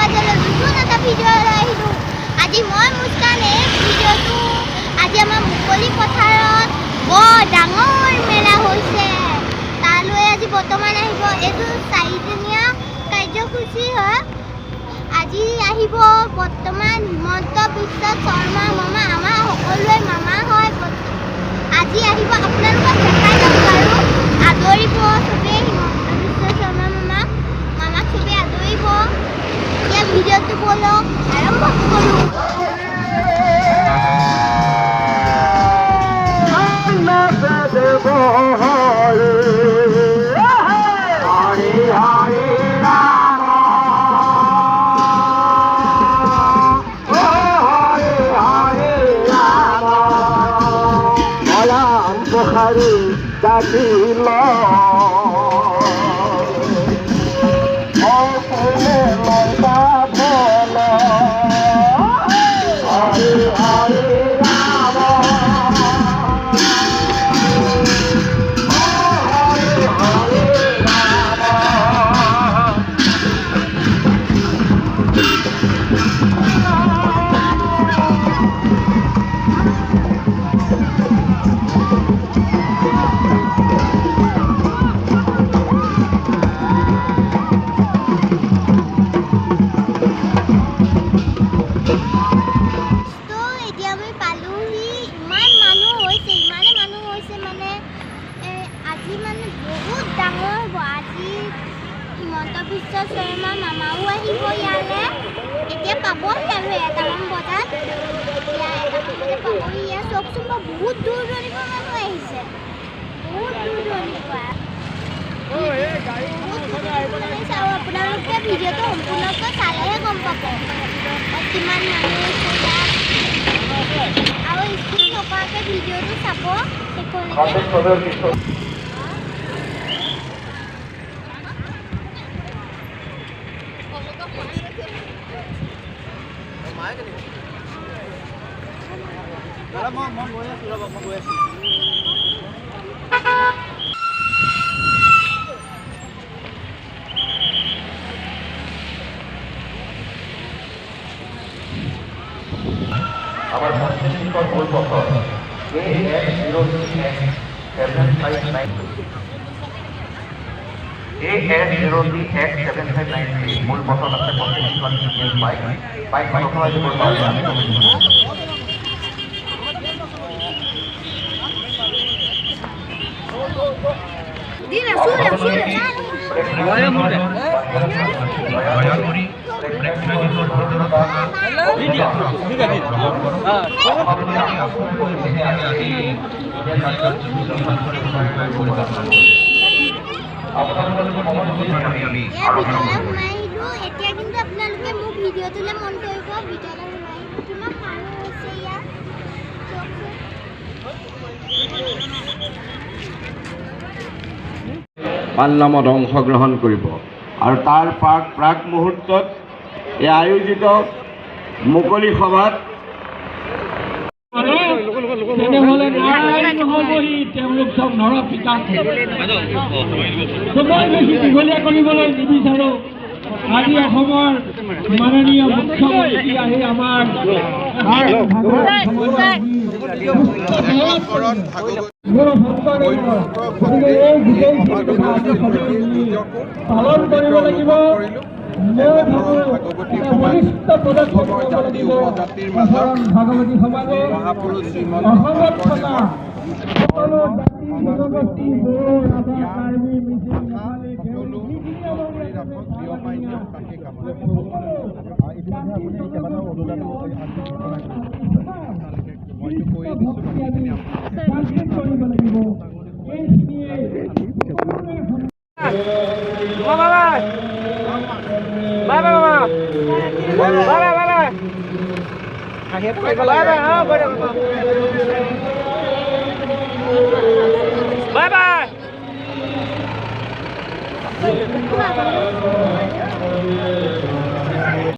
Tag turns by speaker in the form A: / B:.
A: আজিলৈ নতুন এটা ভিডিঅ' লৈ আহিলোঁ। আজি মই মুস্কানে ভিডিঅ'টো আজি আমাৰ মুকলি পথাৰত বৰ ডাঙৰ মেলা হৈছে তালৈ আজি বৰ্তমান আহিব। এইটো 4দিনীয়া কাৰ্যসূচী হয়। আজি আহিব বৰ্তমান হিমন্ত বিশ্ব শৰ্মা মামা, আমাৰ সকলোৱে মামা হয়। আজি আহিব, আপোনালোকক দেখাই ল'ব আৰু আদৰিব চবেই হিমন্ত বিশ্ব শৰ্মা মামাক চবেই আদৰিব। এতিয়া ভিডিঅ'টো ব'লক আৰম্ভ কৰোঁ। হিমন্ত বিশ্ব শৰ্মা মামাও আহিব ইয়ালৈ। এতিয়া পাবহি আৰু 1টামান বজাত। পাবহি ইয়াত চাওকচোন, বহুত দূৰ দূৰণিৰ পৰা মানুহ আহিছে। বহুত দূৰ দূৰণিৰ পৰা আৰু আপোনালোকে ভিডিঅ'টো সম্পূৰ্ণকৈ চালেহে গম পাব কিমান মানুহ হৈছে ইয়াত। আৰু স্কুল থকাকৈ ভিডিঅ'টো চাব শেষলৈকে।
B: আমার সংশ্লিষ্ট মূল পথ AS03X7593 মূল পথত আছে 25খন বাইকখন অথবা দিব পাৰে।
A: এতিয়া কিন্তু আপোনালোকে মোৰ ভিডিঅ'টোলৈ মন কৰিব। ভিডিঅ'লৈ কিমান মানুহ হৈছে ইয়াত
C: পালনামত অংশগ্ৰহণ কৰিব আৰু তাৰ প্ৰাক মুহূৰ্তত এই আয়োজিত মুকলি সভাত
D: তেনেহ'লে নাৰায়ণ নহবহি, তেওঁলোক চব নৰপিকাত। মই বেছি দীঘলীয়া কৰিবলৈ নিবিচাৰোঁ। আজি অসমৰ মাননীয় মুখ্যমন্ত্ৰী আহি আমাৰ পালন কৰিব লাগিব। ভাগৱতী সমাজে অসমত থকা সকলো জাতি জনগোষ্ঠী Bye bye.